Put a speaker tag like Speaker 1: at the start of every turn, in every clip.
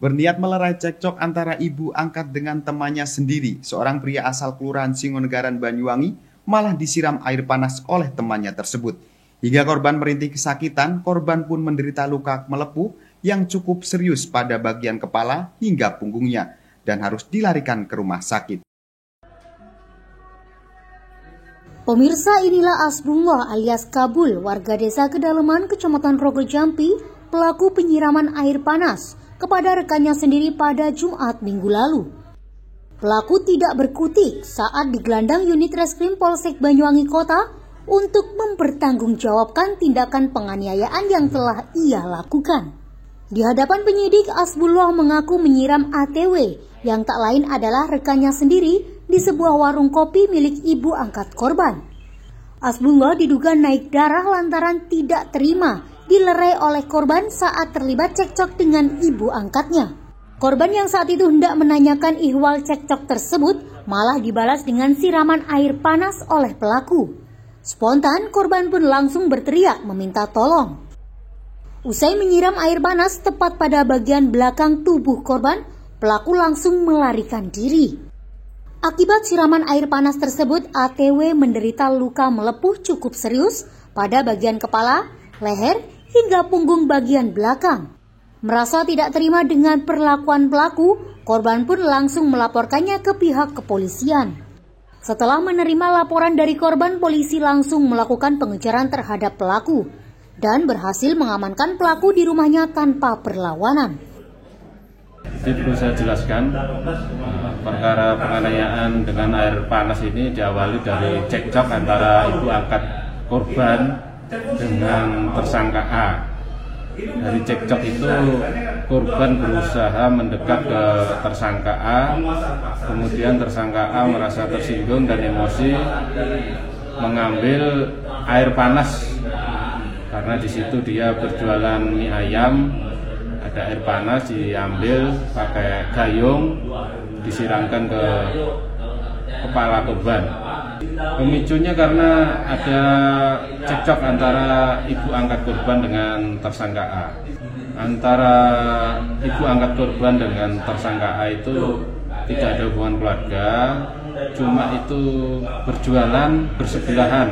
Speaker 1: Berniat melerai cekcok antara ibu angkat dengan temannya sendiri, seorang pria asal Kelurahan Singonegaran, Banyuwangi, malah disiram air panas oleh temannya tersebut. Hingga korban merintih kesakitan, korban pun menderita luka melepuh yang cukup serius pada bagian kepala hingga punggungnya dan harus dilarikan ke rumah sakit.
Speaker 2: Pemirsa, inilah Asbullah alias Kabul, warga desa Kedalaman, Kecamatan Rogo Jampi, pelaku penyiraman air panas kepada rekannya sendiri pada Jumat minggu lalu. Pelaku tidak berkutik saat digelandang unit reskrim Polsek Banyuwangi Kota untuk mempertanggungjawabkan tindakan penganiayaan yang telah ia lakukan. Di hadapan penyidik, Asbullah mengaku menyiram ATW yang tak lain adalah rekannya sendiri di sebuah warung kopi milik ibu angkat korban. Asbullah diduga naik darah lantaran tidak terima dilerai oleh korban saat terlibat cekcok dengan ibu angkatnya. Korban yang saat itu hendak menanyakan ihwal cekcok tersebut malah dibalas dengan siraman air panas oleh pelaku. Spontan, korban pun langsung berteriak meminta tolong. Usai menyiram air panas tepat pada bagian belakang tubuh korban, pelaku langsung melarikan diri. Akibat siraman air panas tersebut, ATW menderita luka melepuh cukup serius pada bagian kepala, leher, hingga punggung bagian belakang. Merasa tidak terima dengan perlakuan pelaku, korban pun langsung melaporkannya ke pihak kepolisian. Setelah menerima laporan dari korban, polisi langsung melakukan pengejaran terhadap pelaku dan berhasil mengamankan pelaku di rumahnya tanpa perlawanan.
Speaker 3: Jadi perlu saya jelaskan, perkara penganiayaan dengan air panas ini diawali dari cekcok antara ibu angkat korban dengan tersangka A. Dari cekcok itu korban berusaha mendekat ke tersangka A, kemudian tersangka A merasa tersinggung dan emosi mengambil air panas karena di situ dia berjualan mie ayam. Ada air panas diambil pakai gayung, disiramkan ke kepala korban. Pemicunya karena ada cekcok antara ibu angkat korban dengan tersangka A. Antara ibu angkat korban dengan tersangka A itu tidak ada hubungan keluarga, cuma itu berjualan bersebelahan.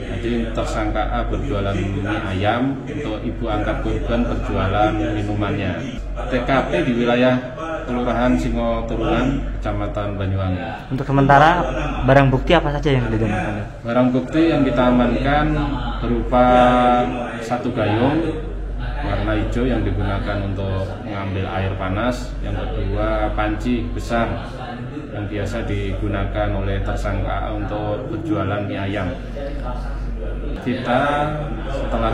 Speaker 3: Jadi tersangka A berjualan mie ayam, untuk ibu angkat korban berjualan minumannya. TKP di wilayah Kelurahan Singoturunan, Kecamatan Banyuwangi.
Speaker 4: Untuk sementara, barang bukti apa saja yang diamankan?
Speaker 3: Barang bukti yang kita amankan berupa satu gayung warna hijau yang digunakan untuk mengambil air panas, yang kedua panci besar yang biasa digunakan oleh tersangka A untuk berjualan mie ayam. Kita setelah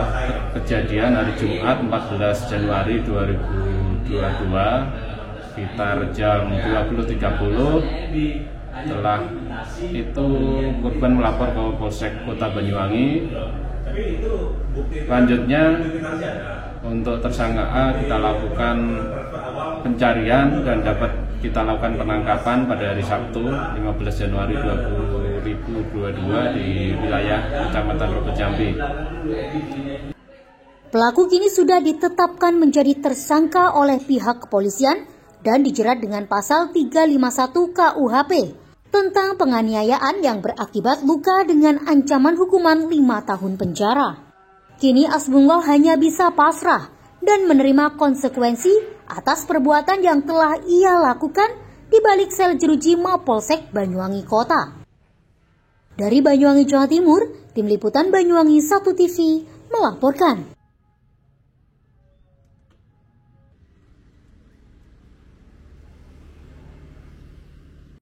Speaker 3: kejadian hari Jumat 14 Januari 2022 sekitar jam 20.30, setelah itu korban melapor ke Polsek Kota Banyuwangi. Selanjutnya untuk tersangka A kita lakukan pencarian dan dapat kita lakukan penangkapan pada hari Sabtu 15 Januari 2022 di wilayah Kecamatan Rogo Jampi.
Speaker 2: Pelaku kini sudah ditetapkan menjadi tersangka oleh pihak kepolisian dan dijerat dengan pasal 351 KUHP tentang penganiayaan yang berakibat luka dengan ancaman hukuman 5 tahun penjara. Kini Asbullah hanya bisa pasrah dan menerima konsekuensi atas perbuatan yang telah ia lakukan di balik sel jeruji Mapolsek Banyuwangi Kota. Dari Banyuwangi, Jawa Timur, Tim Liputan Banyuwangi 1 TV melaporkan.